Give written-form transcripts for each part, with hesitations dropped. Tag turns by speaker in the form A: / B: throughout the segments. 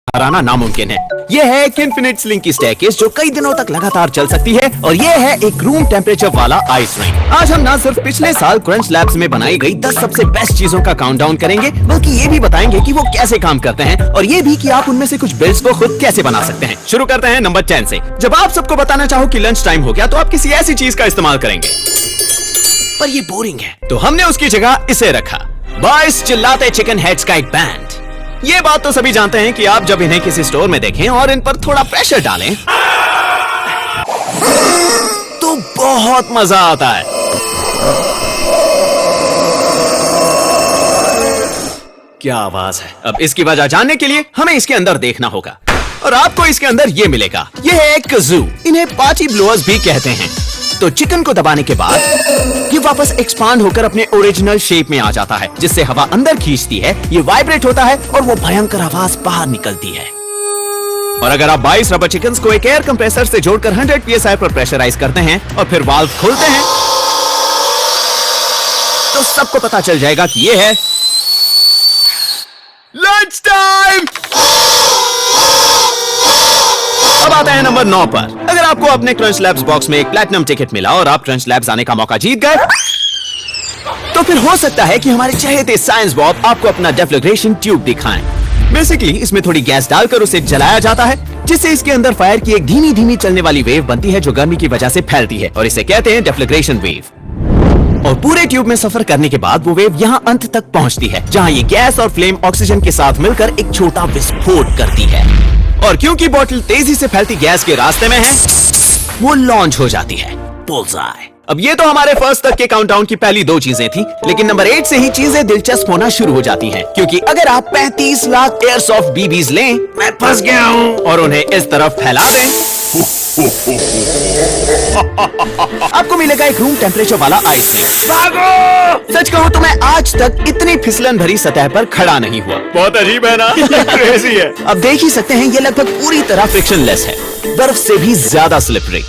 A: हराना नामुमकिन है। ये है एक इन्फिनिट स्लिंग की स्टेयरकेस जो कई दिनों तक लगातार चल सकती है, और ये है एक रूम टेम्परेचर वाला आइस रिंक। आज हम ना सिर्फ पिछले साल क्रंच लैब्स में बनाई गई 10 सबसे बेस्ट चीजों का काउंटडाउन करेंगे, बल्कि ये भी बताएंगे कि वो कैसे काम करते हैं, और ये भी कि आप उनमें से कुछ बिल्ड्स को खुद कैसे बना सकते हैं। शुरू करते हैं नंबर 10 से। जब आप सबको बताना चाहो कि लंच टाइम हो गया, तो आप किसी ऐसी चीज का इस्तेमाल करेंगे, पर ये बोरिंग है, तो हमने उसकी जगह इसे रखा, बॉयज चिल्लाते चिकन हेड्स का एक बैंड। ये बात तो सभी जानते हैं कि आप जब इन्हें किसी स्टोर में देखें और इन पर थोड़ा प्रेशर डालें तो बहुत मजा आता है। क्या आवाज है। अब इसकी वजह जानने के लिए हमें इसके अंदर देखना होगा, और आपको इसके अंदर ये मिलेगा। ये है एक कज़ू, इन्हें पार्टी ब्लोअर्स भी कहते हैं। तो चिकन को दबाने के बाद ये वापस एक्सपांड होकर अपने ओरिजिनल शेप में आ जाता है, जिससे हवा अंदर खींचती है, ये वाइब्रेट होता है और वो भयंकर आवाज बाहर निकलती है। और अगर आप 22 रबर चिकन्स को एक एयर कंप्रेसर से जोड़कर 100 PSI पर प्रेशराइज करते हैं और फिर वाल्व खोलते हैं, तो सबको पता चल जाएगा कि ये है लंच टाइम। अब आता है नंबर 9 पर। अगर आपको अपने क्रंच लैब्स बॉक्स में एक प्लैटिनम टिकट मिला और आप क्रंच लैब्स आने का मौका जीत गए, तो फिर हो सकता है कि हमारे चहेते साइंस बॉब आपको अपना डेफ्लेग्रेशन ट्यूब दिखाएं। बेसिकली इसमें थोड़ी गैस डालकर उसे जलाया जाता है, जिससे इसके अंदर फायर की एक धीमी धीमी चलने वाली वेव बनती है, जो गर्मी की वजह से फैलती है, और इसे कहते हैं डेफ्लेग्रेशन वेव। और पूरे ट्यूब में सफर करने के बाद वो वेव यहाँ अंत तक पहुँचती है, जहाँ ये गैस और फ्लेम ऑक्सीजन के साथ मिलकर एक छोटा विस्फोट करती है। और क्योंकि बोतल तेजी से फैलती गैस के रास्ते में है, वो लॉन्च हो जाती है। बुल्सआई। अब ये तो हमारे फर्स्ट तक के काउंटडाउन की पहली 2 चीजें थी, लेकिन नंबर 8 से ही चीजें दिलचस्प होना शुरू हो जाती हैं, क्योंकि अगर आप 35 लाख एयरसॉफ्ट बीबीज लें, मैं फंस गया हूं, और उन्हें इस तरफ फैला दें, आपको मिलेगा एक रूम टेम्परेचर वाला आइस। सच कहूं तो मैं आज तक इतनी फिसलन भरी सतह पर खड़ा नहीं हुआ। बहुत अजीब है ना। क्रेज़ी है। अब देख ही सकते हैं, ये लगभग पूरी तरह फ्रिक्शनलेस है, बर्फ से भी ज्यादा स्लिपरी,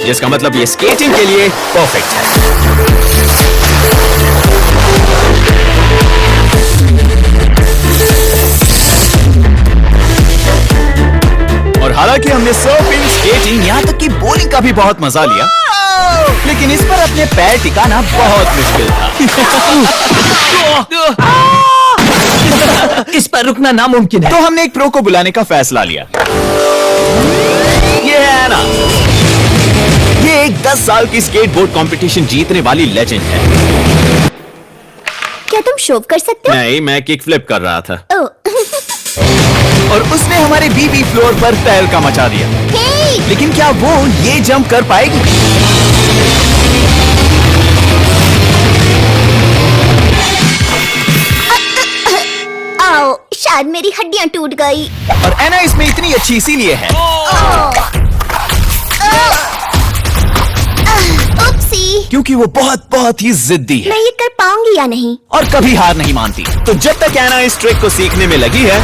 A: जिसका मतलब ये स्केटिंग के लिए परफेक्ट है। और हालांकि हमने सर्फिंग, स्केटिंग, यहाँ तक कि बोलिंग का भी बहुत मजा लिया, लेकिन इस पर अपने पैर टिकाना बहुत मुश्किल था।
B: इस पर रुकना नामुमकिन है।
A: तो हमने एक प्रो को बुलाने का फैसला लिया। ये है ना, ये एक 10 साल की स्केटबोर्ड कंपटीशन जीतने वाली लेजेंड है।
C: क्या तुम शो कर सकते हो?
A: नहीं, मैं किक फ्लिप कर रहा था।
C: ओह।
A: और उसने हमारे बीबी फ्लोर पर तहलका मचा दिया।
C: हे!
A: लेकिन क्या वो ये जंप कर पाएगी?
C: आओ, शायद मेरी हड्डियां टूट गई।
A: और एना इसमें इतनी अच्छी इसीलिए है
C: उपसी।
A: क्योंकि वो बहुत बहुत ही जिद्दी है,
C: मैं ये कर पाऊंगी या नहीं?
A: और कभी हार नहीं मानती। तो जब तक एना इस ट्रिक को सीखने में लगी है,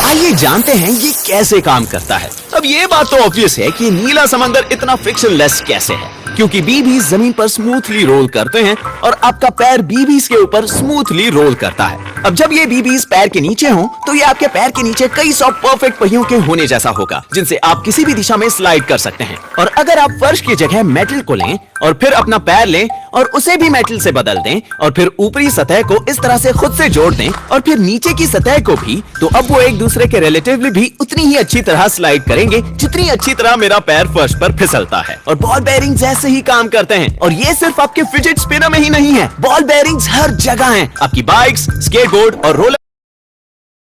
A: आइए जानते हैं ये कैसे काम करता है। अब ये बात तो ऑब्वियस है कि नीला समंदर इतना फ्रिक्शनलेस कैसे है, क्योंकि बीबीज जमीन पर स्मूथली रोल करते हैं और आपका पैर बीबीज के ऊपर स्मूथली रोल करता है। अब जब ये बीबीज पैर के नीचे हों, तो ये आपके पैर के नीचे कई सौ परफेक्ट पहियों के होने जैसा होगा, जिनसे आप किसी भी दिशा में स्लाइड कर सकते हैं। और अगर आप फर्श की जगह मेटल को लें और फिर अपना पैर लें और उसे भी मेटल से बदल दें, और फिर ऊपरी सतह को इस तरह से खुद से जोड़ दें, और फिर नीचे की सतह को भी, तो अब वो एक दूसरे के रिलेटिवली भी उतनी ही अच्छी तरह स्लाइड करेंगे जितनी अच्छी तरह मेरा पैर फर्श पर फिसलता है। और बॉल बेयरिंग्स ऐसे ही काम करते हैं। और ये सिर्फ आपके फिजेट स्पिनर में ही नहीं है, बॉल बेयरिंग्स हर जगह हैं, आपकी बाइक्स, स्केटबोर्ड और रोलर